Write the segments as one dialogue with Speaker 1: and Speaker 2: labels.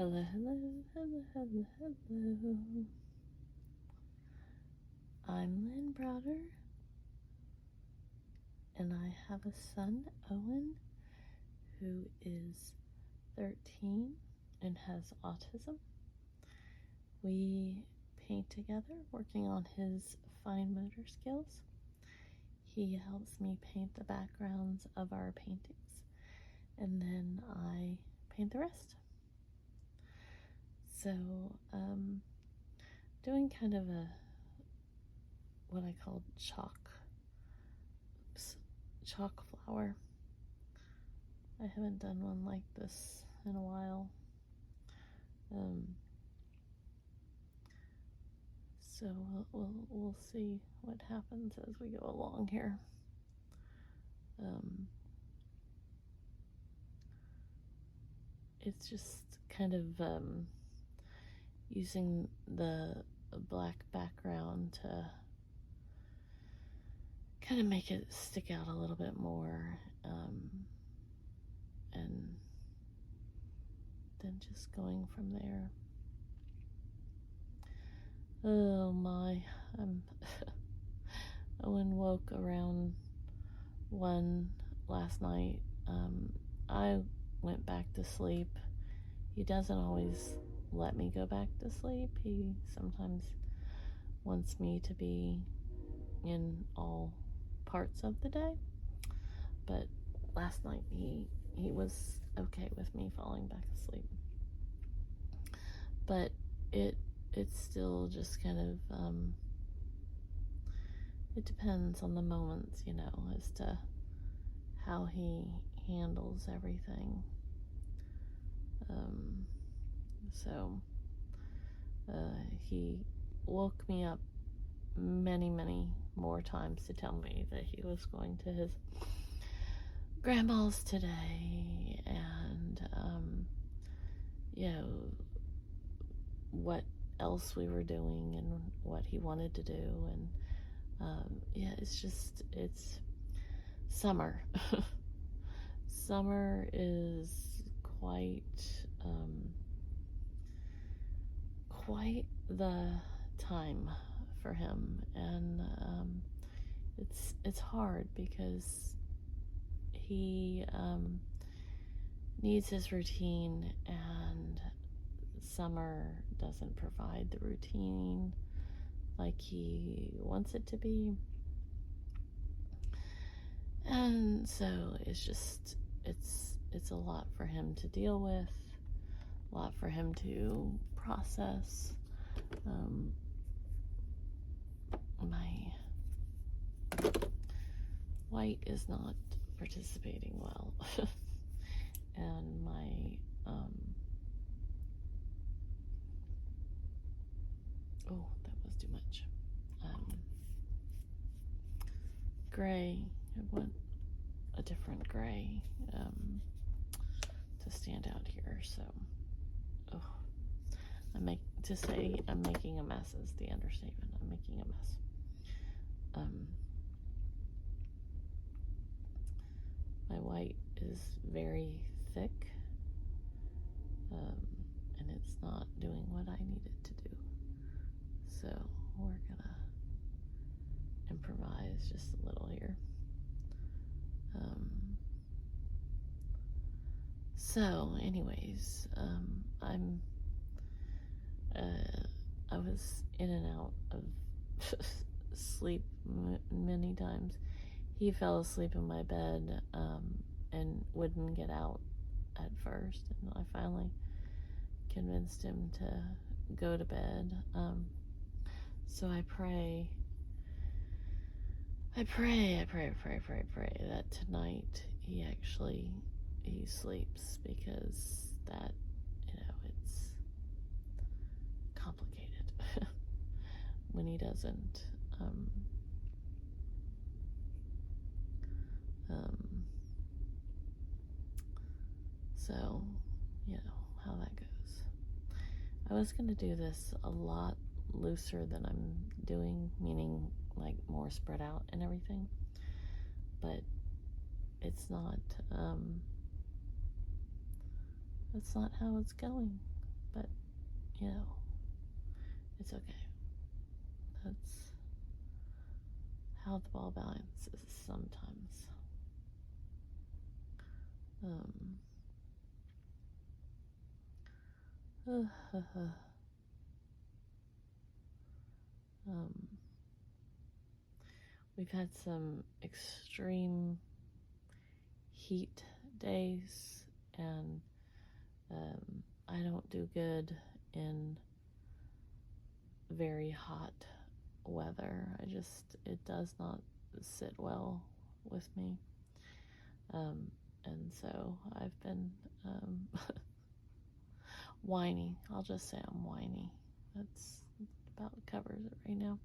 Speaker 1: Hello, hello, hello, hello, hello. I'm Lynn Browder, and I have a son, Owen, who is 13 and has autism. We paint together, working on his fine motor skills. He helps me paint the backgrounds of our paintings, and then I paint the rest. So, doing kind of what I call chalk flower. I haven't done one like this in a while. So we'll see what happens as we go along here. It's just kind of using the black background to kind of make it stick out a little bit more, and then just going from there. Oh my, Owen woke around 1 last night. I went back to sleep. He doesn't always let me go back to sleep. He sometimes wants me to be in all parts of the day. But last night he was okay with me falling back asleep. But it's still just kind of it depends on the moments, as to how he handles everything. So he woke me up many more times to tell me that he was going to his grandma's today, and what else we were doing and what he wanted to do, and it's summer. Summer is quite the time for him, and it's hard because he needs his routine, and summer doesn't provide the routine like he wants it to be. And so it's a lot for him to deal with, a lot for him to process. My white is not participating well. And my oh, that was too much. Gray, I want a different gray to stand out here. So I'm making a mess is the understatement. I'm making a mess. My white is very thick, and it's not doing what I need it to do. So we're gonna improvise just a little here. So anyways, I was in and out of sleep many times. He fell asleep in my bed and wouldn't get out at first, and I finally convinced him to go to bed. So I pray that tonight he sleeps, because that, it's complicated when he doesn't. So, how that goes. I was going to do this a lot looser than I'm doing, meaning like more spread out and everything, but it's not how it's going. But, it's okay. That's how the ball balances sometimes. We've had some extreme heat days, and I don't do good in very hot weather. It does not sit well with me. And so I've been whiny. I'll just say I'm whiny. That's about covers it right now.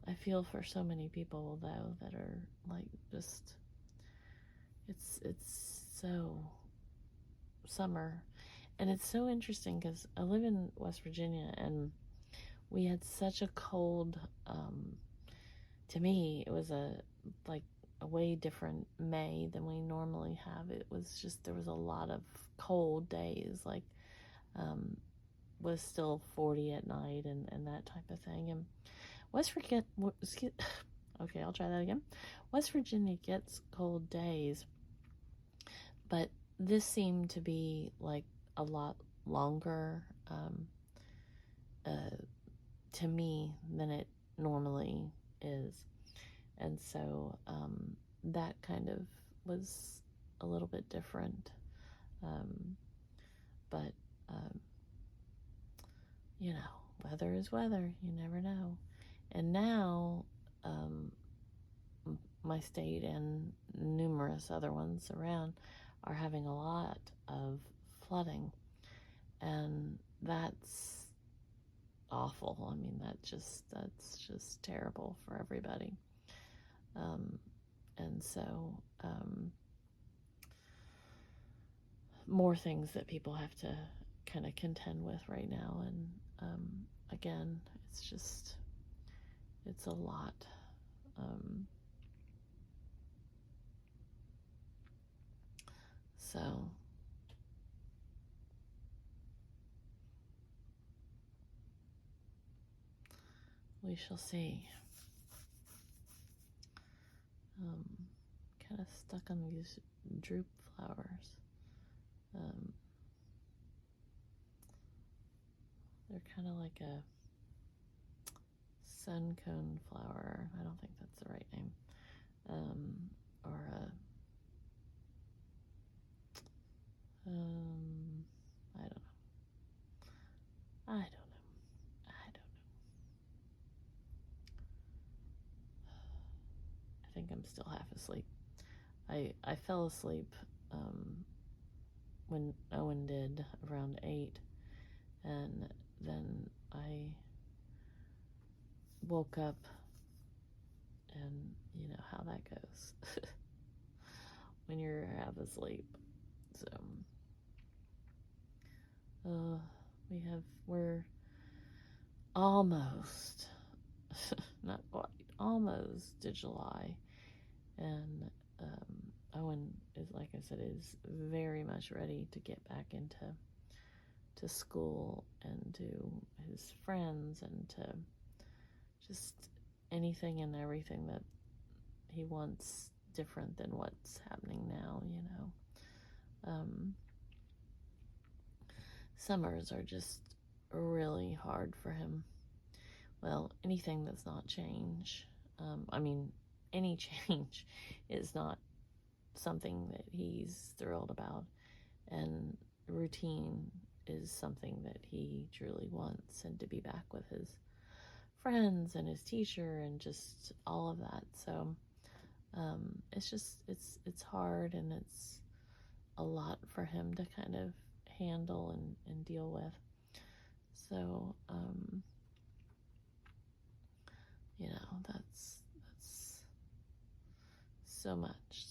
Speaker 1: I feel for so many people though that are like just it's so summer, and it's so interesting because I live in West Virginia and we had such a cold. To me, it was a way different May than we normally have. It was just there was a lot of cold days, was still 40 at night and that type of thing. And West Virginia, okay, I'll try that again. West Virginia gets cold days, but this seemed to be like a lot longer to me than it normally is. And so that kind of was a little bit different. But, weather is weather. You never know. And now my state and numerous other ones around are having a lot of flooding. And that's awful. I mean, that's just terrible for everybody. And so more things that people have to kind of contend with right now. And again, it's a lot. So we shall see. Kind of stuck on these droop flowers. They're kind of like a sun cone flower. I don't think that's the right name. Or a I don't know. I don't know. I think I'm still half asleep. I fell asleep when Owen did around 8, and then I woke up, and you know how that goes when you're half asleep. So we're almost not quite almost to July, and Owen is, like I said, is very much ready to get back into school and to his friends and to just anything and everything that he wants different than what's happening now. Summers are just really hard for him. Well, anything that's not change. Any change is not something that he's thrilled about, and routine is something that he truly wants, and to be back with his friends and his teacher and just all of that. So it's hard, and it's a lot for him to kind of handle and deal with. So that's so much.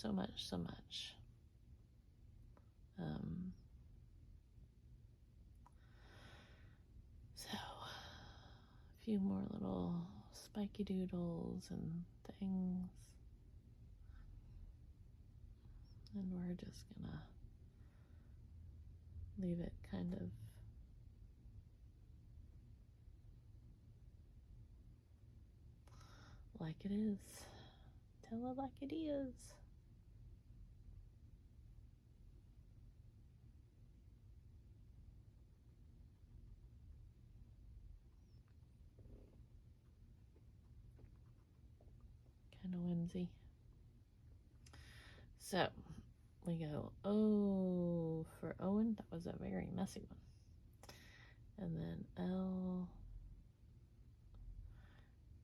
Speaker 1: So a few more little spiky doodles and things, and we're just gonna leave it kind of like it is. Tell it like it is. Kind of whimsy. So we go O for Owen. That was a very messy one. And then L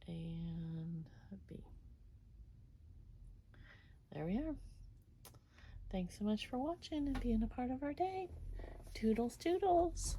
Speaker 1: and B. There we are. Thanks so much for watching and being a part of our day. Toodles, toodles.